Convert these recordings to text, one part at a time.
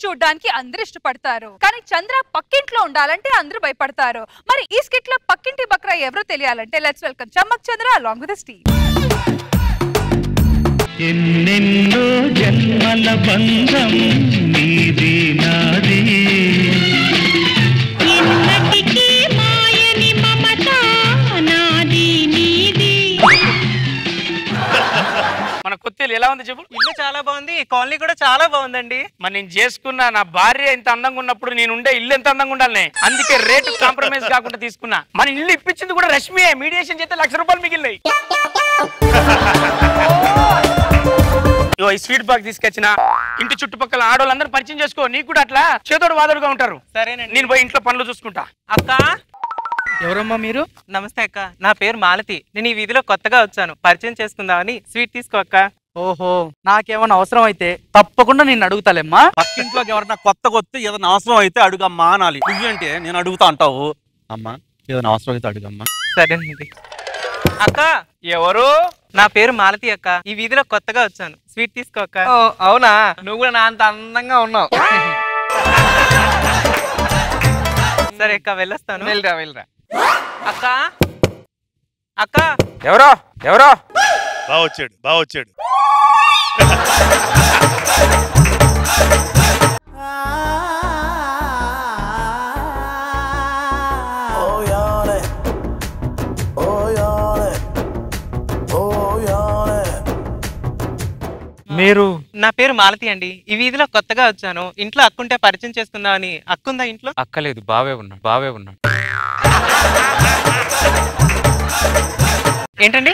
చూడడానికి అందరూ ఇష్టపడతారు. కానీ చంద్ర పక్కింట్లో ఉండాలంటే అందరూ భయపడతారు. మరి ఈ స్కిట్ లో పక్కింటి బక్రా ఎవరో తెలియాలంటే let's welcome Chammak Chandra along with the team. ఎన్నెన్నో జన్మల బంధం నీది నాది ఎన్నటికీ మాయని మమత నాది నీది. మన కొత్తలు ఎలా ఉంది చెప్పు? ఇల్లు చాలా బాగుంది, కాలనీ కూడా చాలా బాగుందండి. మరి నేను చేసుకున్నా నా భార్య ఇంత అందంగా ఉన్నప్పుడు నేను ఉండే ఇల్లు ఎంత అందంగా ఉండాలి, అందుకే రేటు కాంప్రమైజ్ కాకుండా తీసుకున్నా. మన ఇల్లు ఇప్పించింది కూడా రష్మియే, మీడియేషన్ చేస్తే ₹1,00,000 మిగిలినాయి. ఈ స్వీట్ బాక్స్ తీసుకొచ్చిన ఇంటి చుట్టుపక్కల ఆడవాళ్ళందరూ పరిచయం చేసుకో, నీకు కూడా అట్లా చేదోడు వాదోడుగా ఉంటారు. సరేనండి, నేను పోయి ఇంట్లో పనులు చూసుకుంటా. అక్క. ఎవరమ్మా మీరు? నమస్తే అక్క, నా పేరు మాలతి. నేను ఈ వీధిలో కొత్తగా వచ్చాను, పరిచయం చేసుకుందామని. స్వీట్ తీసుకో అక్క. ఓహో, నాకేమన్నా అవసరం అయితే తప్పకుండా నేను అడుగుతాలేమ్మా. పక్కింట్లోకి ఎవరైనా కొత్తగా వస్తే ఏదైనా అవసరం అయితే అడుగమ్మా అనాలి. నువ్వేంటే నేను అడుగుతా అంటావు. అమ్మా ఏదైనా అవసరం అయితే అడుగమ్మా. సరేనండి. అక్క. ఎవరు? నా పేరు మాలతి అక్క, ఈ వీధిలో కొత్తగా వచ్చాను. స్వీట్ తీసుకో అక్క. అవునా, నువ్వు కూడా నా అంత అందంగా ఉన్నావు. సరే అక్క, వెళ్ళొస్తాను. వెళ్ళరా. అక్క. అక్క. ఎవరో ఎవరో బాగా వచ్చాడు. మీరు? నా పేరు మాలతి అండి, ఈ వీధిలో కొత్తగా వచ్చాను. ఇంట్లో అక్కుంటే పరిచయం చేసుకుందామని. అక్కుందా ఇంట్లో? అక్కలేదు, బావే ఉన్నాడు. ఏంటండి?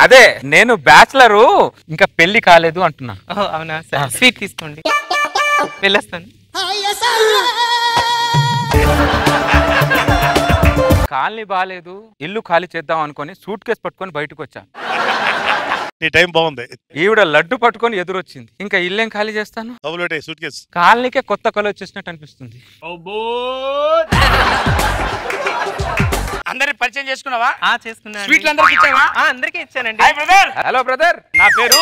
అదే నేను బ్యాచిలరు, ఇంకా పెళ్లి కాలేదు అంటున్నా. అవునా, సరే స్వీట్ తీసుకోండి, వెళ్ళొస్తాను. కాలనీ బాగాలేదు, ఇల్లు ఖాళీ చేద్దాం అనుకొని సూట్ కేసు పట్టుకొని బయటకు వచ్చా. నీ టైం బాగుంది. ఈవిడ లడ్డు పట్టుకొని ఎదురొచ్చింది, ఇంకా ఇల్లేం ఖాళీ చేస్తాను. సూట్ కేసు కాలనీకే కొత్త కళ వచ్చేసినట్టు అనిపిస్తుంది. అందరి పరిచయం చేసుకున్నావా? చేసుకున్నా. స్వీట్లు అందరికి ఇచ్చావా? అందరికీ ఇచ్చానండి. హలో బ్రదర్, నా పేరు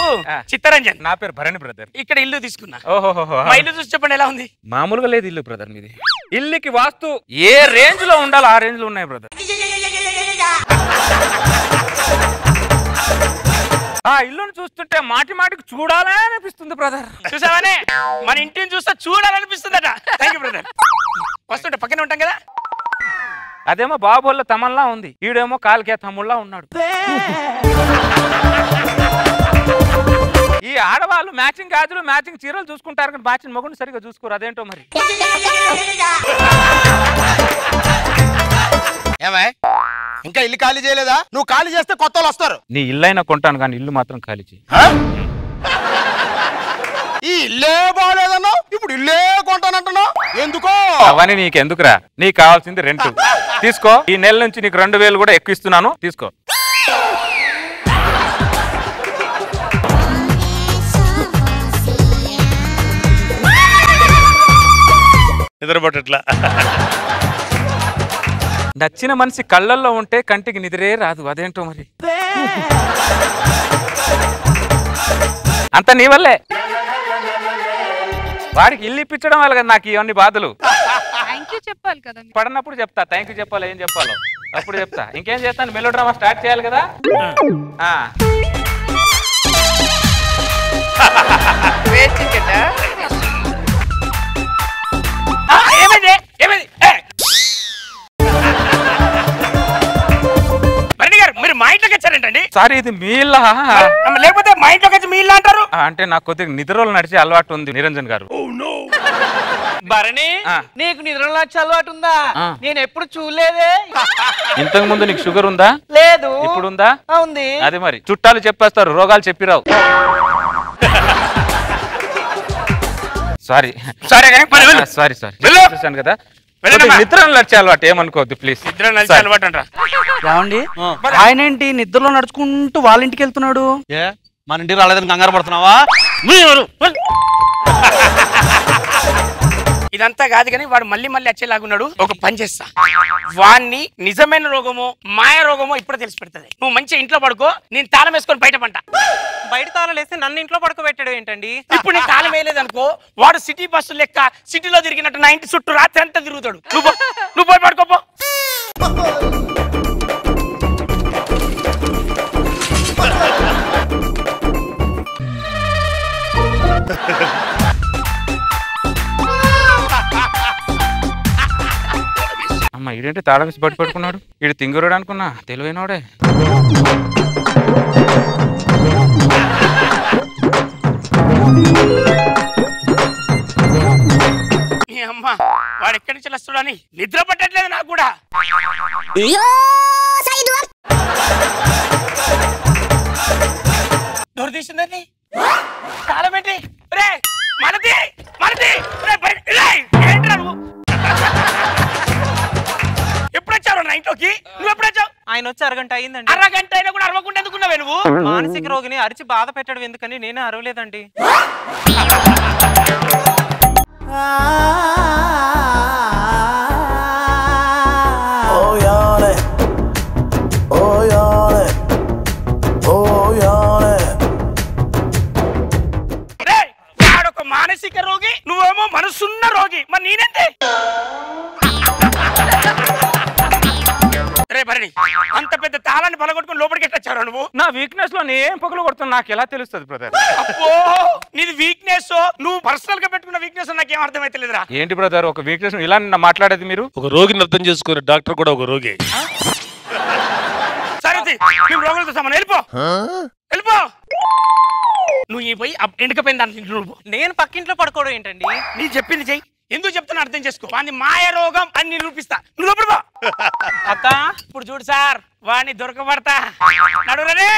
చిత్తరంజన్. నా పేరు భరణి బ్రదర్. ఇక్కడ ఇల్లు తీసుకున్నా. ఓహో, మా ఇల్లు చూసి చెప్పండి ఎలా ఉంది? మామూలుగా లేదు ఇల్లు బ్రదర్ మీది. ఇల్లుకి వాస్తు ఏ రేంజ్ లో ఉండాలో ఆ రేంజ్ లో ఉన్నాయి బ్రదర్. ఆ ఇల్లును చూస్తుంటే మాటికి చూడాలని అనిపిస్తుంది బ్రదర్. చూసావనే, మన ఇంటిని చూస్తే చూడాలనిపిస్తుందట. Thank you brother. వస్తుంటే పక్కనే ఉంటాం కదా. అదేమో బాబోళ్ళ తమల్లా ఉంది, ఈడేమో కాలికే తమ్ముళ్ళ ఉన్నాడు. ఈ ఆడవాళ్ళు మ్యాచింగ్ గాజులు మ్యాచింగ్ చీరలు చూసుకుంటారు కానీ మ్యాచింగ్ మొగుడు సరిగా చూసుకోరు, అదేంటో మరి. ఏమై ఇంకా ఇల్లు ఖాళీ చేయలేదా? నువ్వు ఖాళీ చేస్తే కొత్త వాళ్ళు వస్తారు. నీ ఇల్లు అయినా కొంటాను కానీ ఇల్లు మాత్రం ఖాళీ చేయి. ఈ ఇల్లే బాగలేదన్నావు, ఇప్పుడు ఇల్లే కొంటానంటున్నావు, ఎందుకో? అవన్నీ నీకెందుకురా, నీకు కావాల్సింది రెంట్. తీసుకో, ఈ నెల నుంచి నీకు 2,000 కూడా ఎక్కువ ఇస్తున్నాను, తీసుకో. నిద్రపట్టట్లా. నచ్చిన మనిషి కళ్ళల్లో ఉంటే కంటికి నిద్రే రాదు, అదేంటో మరి. అంత నీ వల్లే. వాడికి ఇల్లు ఇప్పించడం వల్ల కదా నాకు ఇవన్నీ బాధలు. చెప్పాలి కదా, పడినప్పుడు చెప్తా, థ్యాంక్ యూ చెప్పాలి, ఏం చెప్పాలో అప్పుడు చెప్తా. ఇంకేం చేస్తాను, మెలో డ్రామా స్టార్ట్ చేయాలి కదా. మీరు మా ఇంట్లోకి వచ్చారేంటండి? సారీ, ఇది మీ ఇల్లా? లేకపోతే మా ఇంట్లోకి వచ్చి మీ ఇల్లా అంటారు అంటే నాకు కొద్దిగా నిద్రలో నడిచే అలవాటు ఉంది నిరంజన్ గారు. భరణి, నీకు నిద్రలో నడిచే అలవాటు ఉందా? నేను ఎప్పుడు చూడలేదే. ఇంతకు ముందు నీకు షుగర్ ఉందా? లేదు. ఇప్పుడు ఉందా? ఉంది. అది మరి చుట్టాలు చెప్పేస్తారు, రోగాలు చెప్పిరావు. సారీ కదా, నిద్ర నడిచే అలవాటు ఏమనుకోవద్దు ప్లీజ్. నిద్ర నడిచే అలవాటు అంట. ఏమండి, ఆయన ఏంటి నిద్రలో నడుచుకుంటూ వాళ్ళ ఇంటికి వెళ్తున్నాడు? మన ఇంటికి రాలేదని కంగారు పడుతున్నావా? ఇదంతా కాదు కానీ వాడు మళ్ళీ మళ్ళీ వచ్చేలాగున్నాడు. ఒక పని చేస్తా, వాడిని నిజమైన రోగమో మాయ రోగమో ఇప్పుడు తెలిసి పెడుతుంది. నువ్వు మంచిగా ఇంట్లో పడుకో, నేను తాళం వేసుకొని బయట పంట. బయట తాళం వేస్తే నన్ను ఇంట్లో పడుకోబెట్టాడు ఏంటండి? ఇప్పుడు నేను తాళం వేయలేదు అనుకో, వాడు సిటీ బస్సు లెక్క సిటీలో తిరిగినట్టు నా ఇంటి చుట్టూ రాత్రి అంతా తిరుగుతాడు. నువ్వు పోయి పడుకోపో. అమ్మ ఇదేంటి తాళం వేసి బట్టి పట్టుకున్నాడు? ఇడు తింగురుడు అనుకున్నా, తెలివైనోడే. అమ్మ వాడు ఎక్కడి నుంచి వస్తాడని నిద్ర పట్టట్లేదు నాకు కూడా. డోర్ తీసిందండి, తాళం ఏంటి? రే మనది మనది, ఏంట్రా నువ్వు? ఎప్పుడు వచ్చావు నా ఇంట్లోకి? నువ్వు ఎప్పుడు వచ్చావు? ఆయన వచ్చి అరగంట అయిందండి. అరగంట అయినా కూడా అరవకుండా ఎందుకున్నావే నువ్వు? మానసిక రోగిని అరిచి బాధ పెట్టడం ఎందుకని నేనే అరవలేదండి. వాడొక మానసిక రోగి, నువ్వేమో మనసున్న రోగి, మరి నేనంతే. రే భరణి, అంత పెద్ద తాళాన్ని పలగొట్టుకుని లోపలికి ఎట్టొచ్చారా నువ్వు? నా వీక్నెస్ లో నేం పగలు కొడుతున్నా నాకు ఎలా తెలుస్తుంది బ్రదర్? అబ్బో, నీది వీక్నెస్, నువ్వు పర్సనల్ గా పెట్టుకున్న వీక్నెస్ నాకేం అర్థమైతలేదురా. ఏంటి బ్రదర్ ఒక వీక్నెస్ ఇలా మాట్లాడేది మీరు? ఒక రోగిని అర్థం చేసుకునే డాక్టర్ కూడా ఒక రోగి. సరే మేము రోగులతో సమానం, వెళ్ళిపో వెళ్ళిపో. నువ్వు ఈ పోయి ఎండుకపోయిన దాని నువ్వు. నేను పక్కింట్లో పడుకోవడం ఏంటండి? నీ చెప్పింది చెయ్యి. ఎందుకు చెప్తున్నా అర్థం చేసుకో. వాడిని మాయ రోగం అని నిరూపిస్తా. నువ్వు లోపల పో. అక్క ఇప్పుడు చూడు సార్, వాడిని దొరకబడతా. నడురే.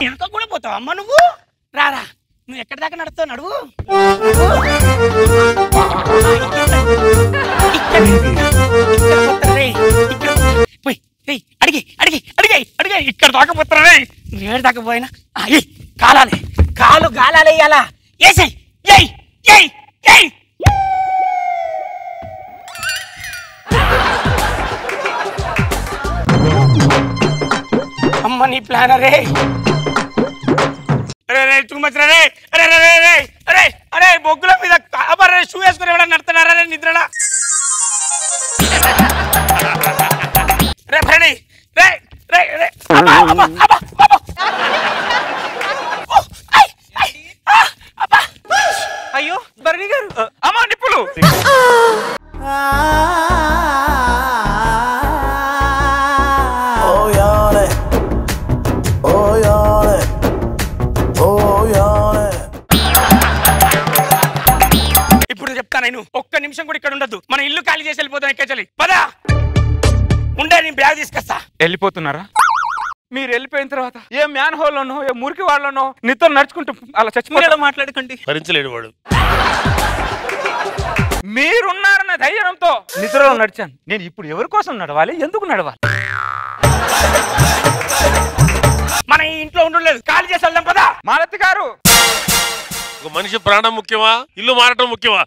ఎంత కూడా పోతావు అమ్మ నువ్వు? రారా, నువ్వు ఎక్కడి దాకా నడుస్తావు? నడువు. అడిగి అడిగి అడిగి అడిగి ఇక్కడ దాకా పోతారా? ఏడు దాకా పోయినా కాలాలి, కాలు గాలాలి. అలా ఏసై ఏయ్ ఏయ్ ఏయ్. అమ్మ నీ ప్లాన్ రే. అరే రే తుమ్మచ్చిన రే. అరే రే రే రే అరే అరే బొగ్గుల మీద అబ్బరే షూ వేసుకుని ఎవడన్నా నడుతున్నారా రే నిద్రలా? రే భరణి రే రే రే. అయ్యో భరణి గారు, అమ్మా నిప్పులు. ఇప్పుడు చెప్తా, నేను ఒక్క నిమిషం కూడా ఇక్కడ ఉండద్దు. మన ఇల్లు ఖాళీ చేసి వెళ్ళిపోతాం. ఎక్కచెల్లి పదా ఉండే, నేను బ్యాగ్ తీసుకొస్తా. వెళ్ళిపోతున్నారా? మీరు వెళ్ళిపోయిన తర్వాత ఏ మ్యాన్ హోల్లోనో ఏ మురికి వాళ్ళనో నీతో నడుచుకుంటూ అలా చచ్చిపోయాడో మాట్లాడకండి. భరించలేడు వాడు. మీరున్నారన్న ధైర్యంతో నిద్రలో నడిచాను. నేను ఇప్పుడు ఎవరి కోసం నడవాలి, ఎందుకు నడవాలి? మన ఈ ఇంట్లో ఉండలేదు, ఖాళీ చేసి వెళ్దాం పదా. మాలతి గారు, ఒక మనిషి ప్రాణం ముఖ్యమా, ఇల్లు మారటం ముఖ్యమా?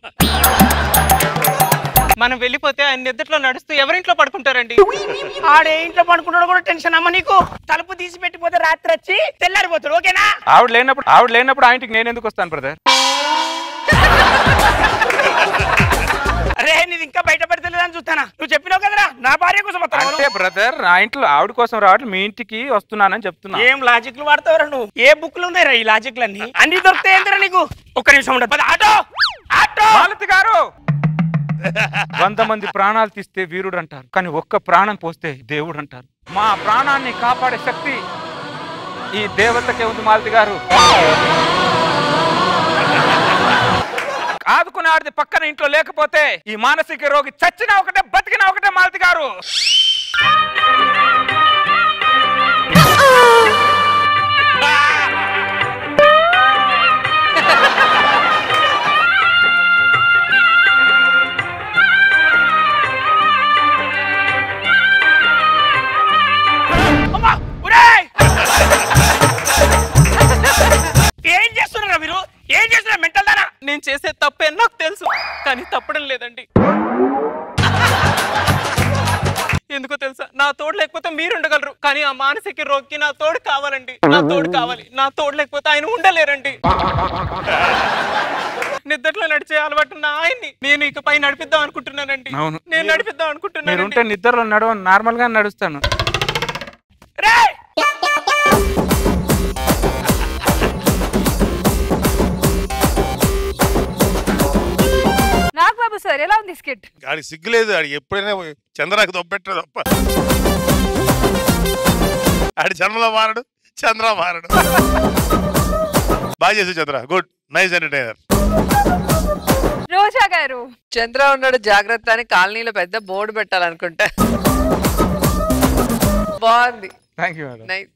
మనం వెళ్ళిపోతే ఆయన నిద్రలో నడుస్తూ ఎవరింట్లో పడుకుంటారండి? ఆడే ఇంట్లో పడుకుంటాడు కూడా టెన్షన్ అమ్మ నీకు. తలుపు తీసి పెట్టిపోతే రాత్రి వచ్చి తెల్లారిపోతాడు. ఓకేనా? ఆవిడ లేనప్పుడు ఆ ఇంటికి నేను ఎందుకు వస్తాను బ్రదర్? అరే నీది ఇంకా బయట పెడతలేదని చూస్తానా? నువ్వు చెప్పినావు కదరా నా భార్య కోసం అంటే బ్రదర్, నా ఇంట్లో ఆవిడ కోసం రావడం, మీ ఇంటికి వస్తున్నానని చెప్తున్నా. ఏం లాజిక్లు వాడతావురా నువ్వు? ఏ బుక్లు ఉన్నాయిరా ఈ లాజిక్లు అన్ని? అన్ని దొరుకుతాయి ఏందిరా నీకు? ఒక్క నిమిషం ఉండదు. Auto auto. మాలతి గారు, 100 మంది ప్రాణాలు తీస్తే వీరుడు అంటారు, కానీ ఒక్క ప్రాణం పోస్తే దేవుడు అంటారు. మా ప్రాణాన్ని కాపాడే శక్తి ఈ దేవతకే ఉంది మాలతి గారు. ఆదుకునే ఆడిది పక్కన ఇంట్లో లేకపోతే ఈ మానసిక రోగి చచ్చినా ఒకటే, బతికినా ఒకటే మాలతి గారు. కానీ ఆ మానసిక రోగికి నా తోడు కావాలండి, నా తోడు కావాలి. నా తోడు లేకపోతే ఆయన ఉండలేరండి. నిద్రలో నడిచే అలవాటు ఉన్న ఆయన్ని నేను ఇకపై నడిపిద్దాం అనుకుంటున్నానండి. నేను నడిపిద్దాం అనుకుంటున్నాను. మీరుంటే నిద్రలో నార్మల్ గా నడుస్తాను. నాగబాబు సార్ ఎలా ఉంది స్కిట్? ఆడికి సిగ్గులేదు, ఆడికి ఎప్పుడైనా చంద్రాకి దొబ్బెట్టరు తప్ప. ఆడి జన్మలో మారడు, చంద్ర మారడు. బాగా చేసి చంద్ర, గుడ్, నైస్ ఎంటర్టైనర్. రోజా గారు, చంద్ర ఉన్నాడు జాగ్రత్త అని కాలనీలో పెద్ద బోర్డు పెట్టాలనుకుంటా. బాగుంది. Thank you madam. నైస్.